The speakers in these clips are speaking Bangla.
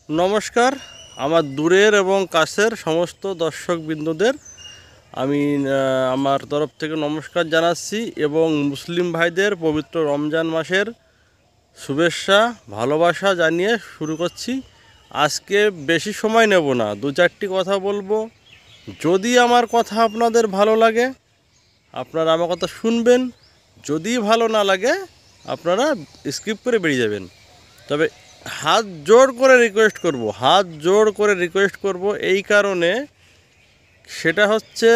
নমস্কার। আমার দূরের এবং কাছের সমস্ত দর্শকবৃন্দদের আমি আমার তরফ থেকে নমস্কার জানাচ্ছি এবং মুসলিম ভাইদের পবিত্র রমজান মাসের শুভেচ্ছা ভালোবাসা জানিয়ে শুরু করছি। আজকে বেশি সময় নেব না, দু চারটি কথা বলবো। যদি আমার কথা আপনাদের ভালো লাগে আপনারা আমার কথা শুনবেন, যদি ভালো না লাগে আপনারা স্কিপ করে বেরিয়ে যাবেন। তবে হাত জোড় করে রিকোয়েস্ট করব এই কারণে, সেটা হচ্ছে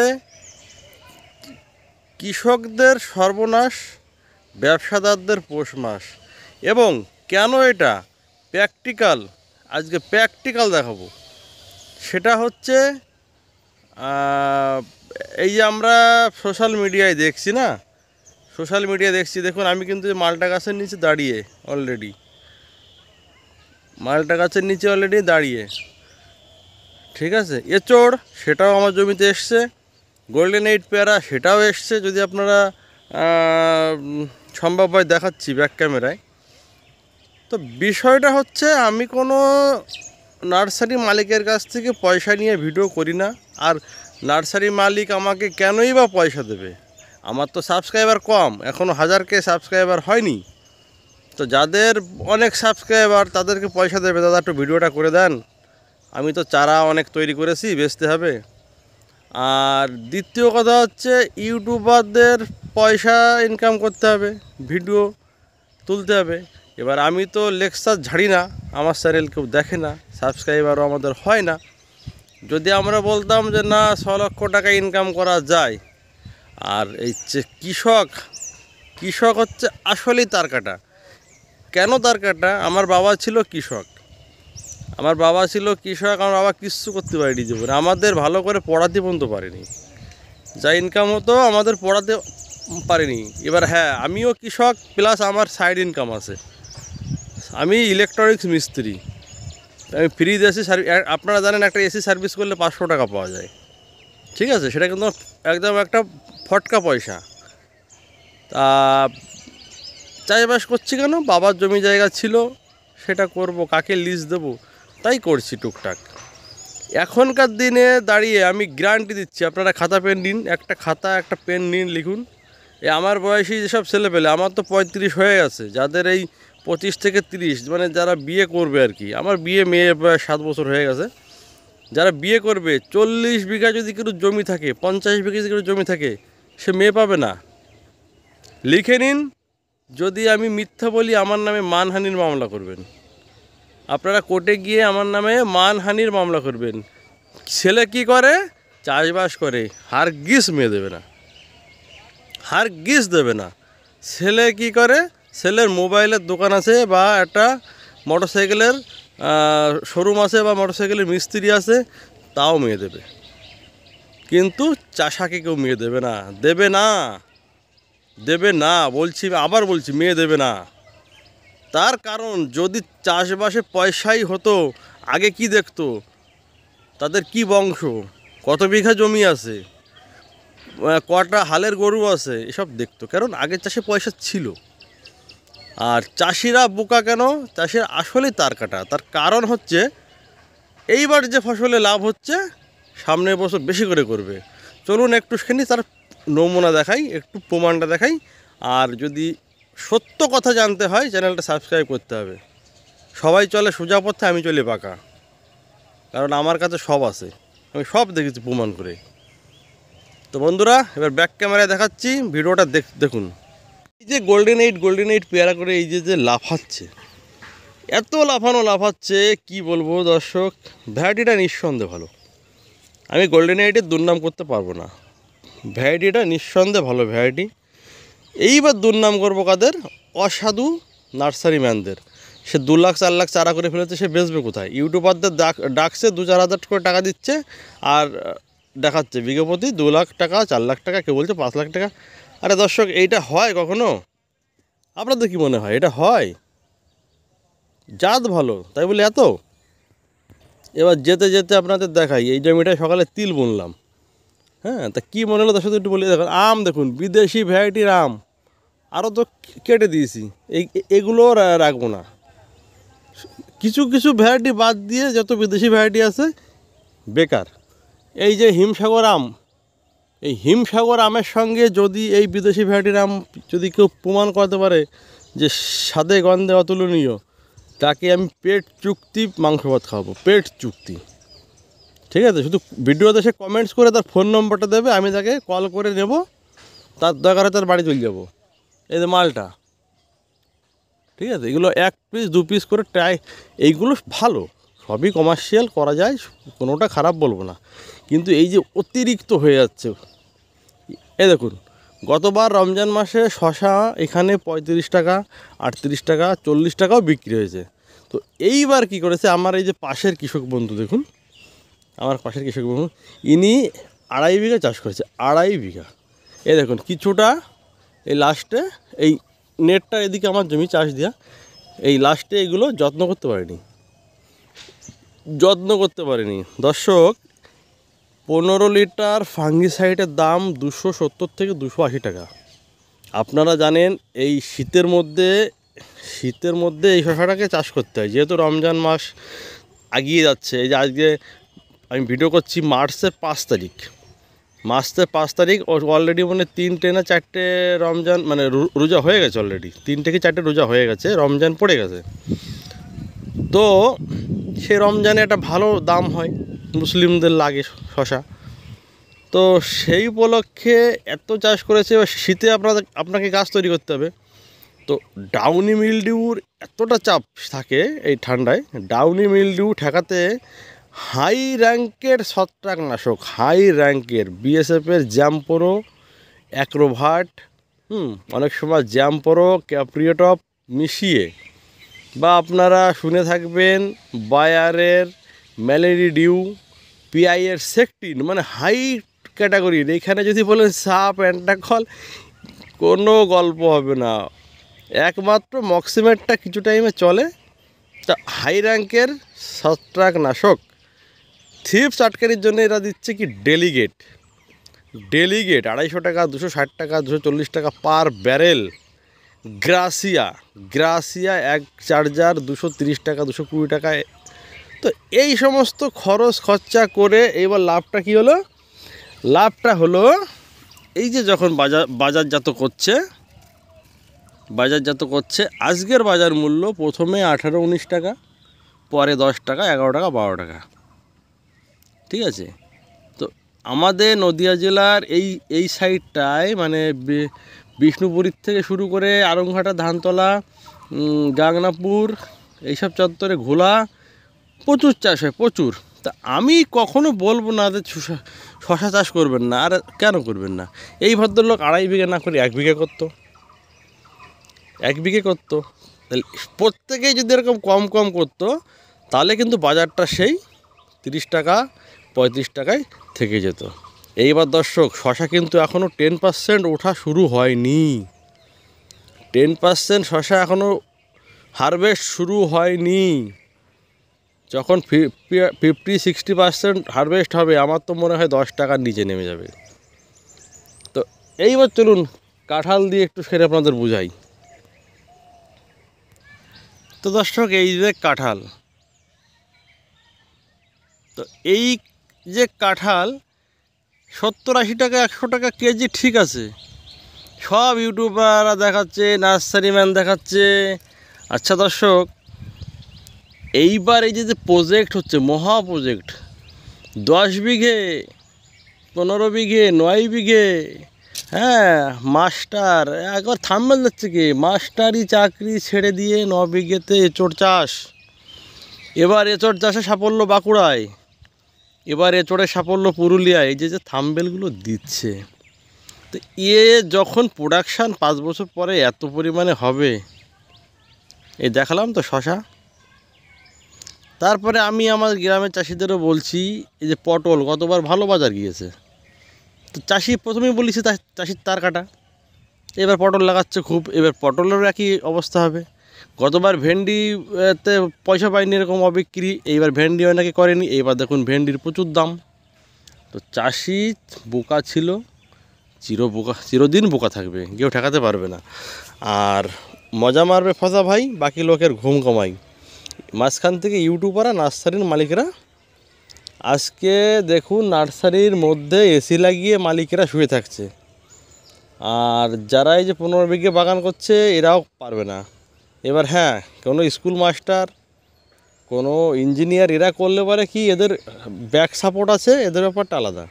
কৃষকদের সর্বনাশ, ব্যবসাদারদের পৌষ মাস। এবং কেন এটা আজকে প্র্যাকটিক্যাল দেখাবো। সেটা হচ্ছে এই যে আমরা সোশ্যাল মিডিয়ায় দেখছি, দেখুন আমি কিন্তু মালটা গাছের নিচে দাঁড়িয়ে অলরেডি ঠিক আছে। এচোড় সেটাও আমার জমিতে এসছে, গোল্ডেন 8 পেয়ারা সেটাও এসছে। যদি আপনারা সম্ভব হয় দেখাচ্ছি ব্যাক ক্যামেরায়। তো বিষয়টা হচ্ছে, আমি কোনো নার্সারি মালিকের কাছ থেকে পয়সা নিয়ে ভিডিও করি না। আর নার্সারি মালিক আমাকে কেনই বা পয়সা দেবে? আমার তো সাবস্ক্রাইবার কম, এখনও 1000K সাবস্ক্রাইবার হয়নি। তো যাদের অনেক সাবস্ক্রাইবার তাদেরকে পয়সা দেবে, দাদা একটু ভিডিওটা করে দেন, আমি তো চারা অনেক তৈরি করেছি, বেচতে হবে। আর দ্বিতীয় কথা হচ্ছে, ইউটিউবারদের পয়সা ইনকাম করতে হবে, ভিডিও তুলতে হবে। এবার আমি তো লেকচার ঝাড়ি না, আমার চ্যানেল কেউ দেখে না, সাবস্ক্রাইবারও আমাদের হয় না। যদি আমরা বলতাম যে না 6 লক্ষ টাকা ইনকাম করা যায়, আর এই যে কৃষক হচ্ছে আসলেই তার কাটা। কেন তার কাটা? আমার বাবা ছিল কৃষক, আমার বাবা কিচ্ছু করতে পারেনি জীবনে, আমাদের ভালো করে পড়াতে পর্যন্ত পারেনি। যা ইনকাম হতো আমাদের পড়াতে পারেনি। এবার হ্যাঁ, আমিও কৃষক প্লাস আমার সাইড ইনকাম আছে, আমি ইলেকট্রনিক্স মিস্ত্রি। আমি ফ্রি এসি সার্ভিস, আপনারা জানেন একটা এসি সার্ভিস করলে 500 টাকা পাওয়া যায়, ঠিক আছে? সেটা কিন্তু একদম একটা ফটকা পয়সা। তা চাষবাস করছি কেন? বাবার জমি জায়গা ছিল, সেটা করব, কাকে লিজ দেবো, তাই করছি টুকটাক। এখনকার দিনে দাঁড়িয়ে আমি গ্যারান্টি দিচ্ছি, আপনারা খাতা পেন নিন, একটা খাতা একটা পেন নিন, লিখুন। আমার বয়সী যেসব ছেলেপেলে, আমার তো 35 হয়ে গেছে, যাদের এই 25 থেকে 30, মানে যারা বিয়ে করবে আর কি, আমার মেয়ে 7 বছর হয়ে গেছে, যারা বিয়ে করবে, 40 বিঘা যদি কেউ জমি থাকে, 50 বিঘা যদি কেউ জমি থাকে, সে মেয়ে পাবে না। লিখে নিন, যদি আমি মিথ্যা বলি আমার নামে মানহানির মামলা করবেন, আপনারা কোর্টে গিয়ে আমার নামে মানহানির মামলা করবেন। ছেলে কি করে? চাষবাস করে, হারগিজ মেয়ে দেবে না। ছেলে কি করে? ছেলের মোবাইলের দোকান আছে, বা একটা মোটরসাইকেলের শোরুম আছে, বা মোটরসাইকেলের মিস্ত্রি আছে, তাও মেয়ে দেবে। কিন্তু চাষাকে কেউ মেয়ে দেবে না, আবার বলছি মেয়ে দেবে না। তার কারণ, যদি চাষবাসে পয়সাই হতো, আগে কি দেখতো? তাদের কি বংশ, কত বিঘা জমি আছে, কটা হালের গরু আছে, এসব দেখতো। কারণ আগের চাষে পয়সা ছিল। আর চাষিরা বোকা কেন? চাষিরা আসলেই তার কাটা। তার কারণ হচ্ছে, এইবার যে ফসলে লাভ হচ্ছে, সামনের বছর বেশি করে করবে। চলুন একটুখানি তার নমুনা দেখাই, একটু প্রমাণটা দেখাই। আর যদি সত্য কথা জানতে হয়, চ্যানেলটা সাবস্ক্রাইব করতে হবে। সবাই চলে সোজা পথে, আমি চলি পাকা, কারণ আমার কাছে সব আছে, আমি সব দেখেছি প্রমাণ করে। তো বন্ধুরা, এবার ব্যাক ক্যামেরায় দেখাচ্ছি, ভিডিওটা দেখুন। এই যে গোল্ডেন এইট পেয়ারা করে এই যে লাফাচ্ছে, এত লাফাচ্ছে, কি বলবো দর্শক, ভ্যারাইটিটা নিঃসন্দেহে ভালো। আমি গোল্ডেন এইটের দুর্নাম করতে পারবো না, ভ্যারাইটিটা নিঃসন্দেহে ভালো ভ্যারাইটি। এইবার দুর্নাম করবো কাদের? অসাধু নার্সারি ম্যানদের। সে 2 লাখ 4 লাখ চারা করে ফেলেছে, সে বেচবে কোথায়? ইউটিউবারদের ডাকছে, 2-4 হাজার করে টাকা দিচ্ছে, আর দেখাচ্ছে বিঘা প্রতি 2 লাখ টাকা, 4 লাখ টাকা, কেউ বলছে 5 লাখ টাকা। আরে দর্শক, এইটা হয় কখনো? আপনাদের কি মনে হয় এটা হয়? জাত ভালো তাই বলে এত? এবার যেতে আপনাদের দেখাই, এই জমিটায় সকালে তিল বুনলাম। হ্যাঁ, তা কী মনে হলো তার সাথে একটু বলি। দেখুন আম, দেখুন বিদেশি ভ্যারাইটির আম, আরও তো কেটে দিয়েছি, এগুলোও রাখবো না। কিছু কিছু ভ্যারাইটি বাদ দিয়ে যত বিদেশি ভ্যারাইটি আছে বেকার। এই যে হিমসাগর আম, এই হিমসাগর আমের সঙ্গে যদি এই বিদেশি ভ্যারাইটির আম যদি কেউ প্রমাণ করতে পারে যে স্বাদে গন্ধে অতুলনীয়, তাকে আমি পেট চুক্তি মাংস ভাত খাওয়াবো, পেট চুক্তি। ঠিক আছে, শুধু ভিডিওতে সে কমেন্টস করে তার ফোন নম্বরটা দেবে, আমি তাকে কল করে নেব, তার দরকার তার বাড়ি চলে যাবো। এই যে মালটা, ঠিক আছে, এগুলো 1 পিস 2 পিস করে ট্রাই, এইগুলো ভালো, সবই কমার্শিয়াল করা যায়, কোনোটা খারাপ বলবো না, কিন্তু এই যে অতিরিক্ত হয়ে যাচ্ছে। এই দেখুন, গতবার রমজান মাসে শশা এখানে 35 টাকা, 38 টাকা, 40 টাকাও বিক্রি হয়েছে। তো এইবার কি করেছে আমার এই যে পাশের কৃষক বন্ধু, দেখুন আমার পাশের কৃষক বন্ধু, ইনি 2.5 বিঘা চাষ করেছে, 2.5 বিঘা। এই দেখুন কিছুটা এই লাস্টে, এই নেটটা এদিকে আমার জমি চাষ দেওয়া, এই লাস্টে এগুলো যত্ন করতে পারেনি। দর্শক, 15 লিটার ফাঙ্গিসাইডের দাম 270 থেকে 280 টাকা। আপনারা জানেন এই শীতের মধ্যে এই শশাটাকে চাষ করতে হয়, যেহেতু রমজান মাস এগিয়ে যাচ্ছে। এই যে আজকে আমি ভিডিও করছি মার্চের 5 তারিখ, অলরেডি মানে 3টে না 4টে রমজান মানে রোজা হয়ে গেছে, অলরেডি 3 থেকে 4টে রোজা হয়ে গেছে, রমজান পড়ে গেছে। তো সে রমজানে একটা ভালো দাম হয়, মুসলিমদের লাগে শশা, তো সেই উপলক্ষে এত চাষ করেছে। এবার শীতে আপনাকে গাছ তৈরি করতে হবে, তো ডাউনি মিলডিউর এতটা চাপ থাকে এই ঠান্ডায়, ডাউনি মিলডিউ ঠেকাতে হাই র্যাঙ্কের ছত্রাকনাশক, হাই র্যাঙ্কের বিএসএফের জ্যাম্পোরো, অ্যাক্রোভাট, অনেক সময় জ্যাম্পোরো, ক্যাপ্রিওটপ মিশিয়ে, বা আপনারা শুনে থাকবেন বায়ারের ম্যালেরিডিউ, পিআইয়ের সেকটিন, মানে হাই ক্যাটাগরির। এইখানে যদি বলেন সাপ অ্যান্টাকল, কোনো গল্প হবে না, একমাত্র মক্সিমেটটা কিছু টাইমে চলে। তা হাই র্যাঙ্কের ছত্রাকনাশক থিপস আটকানির জন্য এরা দিচ্ছে কি ডেলিগেট 250 টাকা, 260 টাকা, 240 টাকা পার ব্যারেল। গ্রাসিয়া 1 চার্জার 230 টাকা, 220 টাকায়। তো এই সমস্ত খরচা করে এবার লাভটা কি হলো? লাভটা হলো এই যে যখন বাজারজাত করছে, আজকের বাজার মূল্য প্রথমে 18-19 টাকা, পরে 10 টাকা, 11 টাকা, 12 টাকা, ঠিক আছে। তো আমাদের নদিয়া জেলার এই সাইডটায় মানে বিষ্ণুপুরীর থেকে শুরু করে আরংঘাটা, ধানতলা, গাংনাপুর, এইসব চত্বরে ঘোলা প্রচুর চাষ হয়, প্রচুর। তা আমি কখনো বলবো না যে শশা চাষ করবেন না, আর কেন করবেন না? এই ভদ্রলোক 2.5 বিঘা না করে 1 বিঘা করতো, তাহলে প্রত্যেকেই যদি এরকম কম করতো, তাহলে কিন্তু বাজারটা সেই 30 টাকা 35 টাকায় থেকে যেত। এইবার দর্শক, শশা কিন্তু এখনও 10% ওঠা শুরু হয়নি, 10% শশা এখনও হারভেস্ট শুরু হয়নি। যখন 50-60% হারভেস্ট হবে, আমার তো মনে হয় 10 টাকার নিচে নেমে যাবে। তো এইবার চলুন কাঁঠাল দিয়ে একটু সেরে আপনাদের বুঝাই। তো দর্শক, এই যে কাঁঠাল, তো এই যে কাঁঠাল 70-80 টাকা, 100 টাকা কেজি, ঠিক আছে, সব ইউটিউবাররা দেখাচ্ছে, নার্সারি ম্যান দেখাচ্ছে। আচ্ছা দর্শক, এইবার এই যে প্রজেক্ট হচ্ছে, মহা প্রজেক্ট, 10 বিঘে, 15 বিঘে, 9 বিঘে, হ্যাঁ, মাস্টার একবার থাম্বনেল দিচ্ছে কি, মাস্টারি চাকরি ছেড়ে দিয়ে 9 বিঘেতে এঁচোড় চাষ। এবার এঁচোড় চাষে সাফল্য বাঁকুড়ায়, এবার এঁচোড়ের সাফল্য পুরুলিয়ায়। এই যে থাম্বনেলগুলো দিচ্ছে, তো যখন প্রোডাকশান 5 বছর পরে এত পরিমাণে হবে, এই দেখালাম তো শশা। তারপরে আমি আমার গ্রামের চাষিদেরও বলছি, এই যে পটল গতবার ভালো বাজার গিয়েছে, তো চাষি প্রথমেই বলেছি চাষির তার কাটা, এবার পটল লাগাচ্ছে খুব, এবার পটলেরও একই অবস্থা হবে। গতবার ভেন্ডিতে পয়সা পাইনি, এরকম অবিক্রি, এইবার ভেন্ডি নাকি করেনি, এইবার দেখুন ভেন্ডির প্রচুর দাম। তো চাষি বোকা ছিল, চিরদিন বোকা থাকবে, কেউ ঠেকাতে পারবে না। আর মজা মারবে ফসা ভাই, বাকি লোকের ঘুম কমাই। মাঝখান থেকে ইউটিউবার আর নার্সারির মালিকরা আজকে দেখুন নার্সারির মধ্যে এসি লাগিয়ে মালিকেরা শুয়ে থাকছে। আর যারা এই যে 15 বিঘে বাগান করছে এরাও পারবে না। এবার হ্যাঁ, কোনো স্কুল মাস্টার, কোনো ইঞ্জিনিয়ার এরা করলে পারে কি, এদের ব্যাক সাপোর্ট আছে, এদের ব্যাপারটা আলাদা।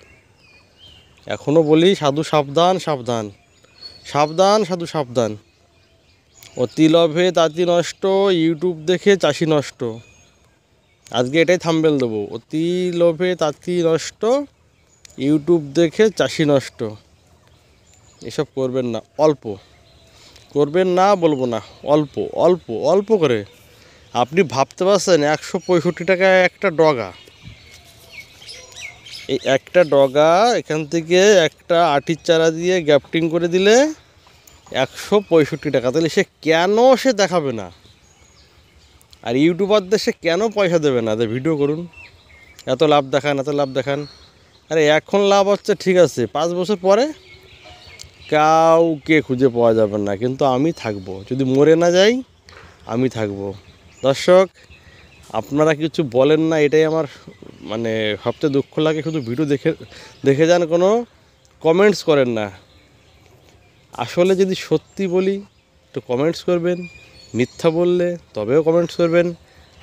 এখনও বলি সাধু সাবধান, সাবধান, সাবধান, সাধু সাবধান। অতি লোভে তাঁতি নষ্ট, ইউটিউব দেখে চাষি নষ্ট। আজকে এটাই থাম্বনেল দেবো, অতি লোভে তাঁতি নষ্ট, ইউটিউব দেখে চাষি নষ্ট। এসব করবেন না, অল্প করবেন না বলবো না, অল্প অল্প অল্প করে। আপনি ভাবতে পারছেন 165 টাকায় একটা ডগা, এই একটা ডগা এখান থেকে একটা আটির চারা দিয়ে গ্যাপটিং করে দিলে 165 টাকা। তাহলে সে কেন সে দেখাবে না? আর ইউটিউবারদের সে কেন পয়সা দেবে না? ভিডিও করুন, এত লাভ দেখান, এত লাভ দেখান। আরে এখন লাভ হচ্ছে ঠিক আছে, 5 বছর পরে কাউকে খুঁজে পাওয়া যাবে না, কিন্তু আমি থাকবো। যদি মরে না যাই আমি থাকবো। দর্শক, আপনারা কিছু বলেন না, এটাই আমার মানে সবচেয়ে দুঃখ লাগে। শুধু ভিডিও দেখে যান, কোনো কমেন্টস করেন না। আসলে যদি সত্যি বলি একটু কমেন্টস করবেন, মিথ্যা বললে তবেও কমেন্টস করবেন।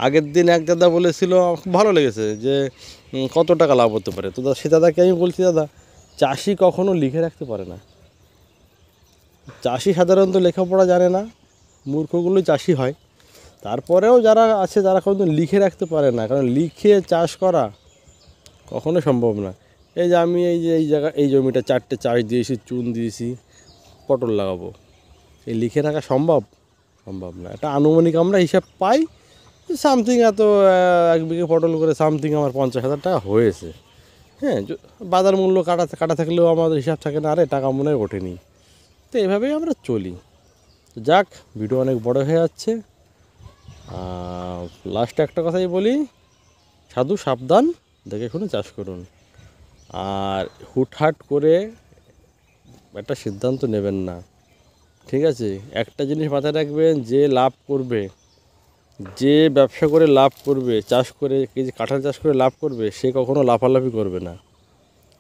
আগের দিন এক দাদা বলেছিল, খুব ভালো লেগেছে, যে কত টাকা লাভ হতে পারে। তো সে দাদাকে আমি বলছি, দাদা চাষি কখনো লিখে রাখতে পারে না। চাষি সাধারণত লেখাপড়া জানে না, মূর্খগুলোই চাষি হয়। তারপরেও যারা আছে যারা কোনো লিখে রাখতে পারে না, কারণ লিখে চাষ করা কখনো সম্ভব না। এই যে আমি এই জায়গা এই জমিটা 4টে চাষ দিয়েছি, চুন দিয়েছি, পটল লাগাবো, এই লিখে রাখা সম্ভব? সম্ভব না। এটা আনুমানিক আমরা হিসাব পাই, সামথিং এত 1 বিঘে পটল করে সামথিং আমার 50,000 টাকা হয়েছে। হ্যাঁ, বাজার মূল্য কাটা থাকলেও আমাদের হিসাব থাকে না, আরে টাকা মনে হয় ওঠেনি। তো এভাবেই আমরা চলি। যাক, ভিডিও অনেক বড় হয়ে যাচ্ছে। লাস্টে একটা কথাই বলি, সাধু সাবধান, দেখে শুনে চাষ করুন। আর হুটহাট করে একটা সিদ্ধান্ত নেবেন না, ঠিক আছে? একটা জিনিস মাথায় রাখবেন, যে লাভ করবে, যে ব্যবসা করে লাভ করবে, চাষ করে যে কাঁঠাল চাষ করে লাভ করবে, সে কখনো লাফালাফি করবে না।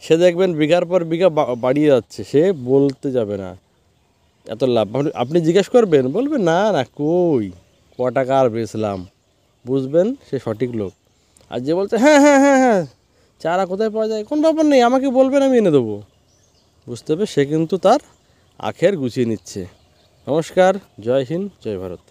সে দেখবেন বিঘার পর বিঘা বাড়িয়ে যাচ্ছে, সে বলতে যাবে না এত লাভ। আপনি জিজ্ঞেস করবেন, বলবেন না না কই, ক টাকা আর বেচলাম, বুঝবেন সে সঠিক লোক। আর যে বলছে হ্যাঁ হ্যাঁ হ্যাঁ হ্যাঁ চারা কোথায় পাওয়া যায়, কোন ব্যাপার নেই, আমাকে বলবেন আমি এনে দেবো, বুঝতে হবে সে কিন্তু তার আখের গুছিয়ে নিচ্ছে। নমস্কার, জয় হিন্দ, জয় ভারত।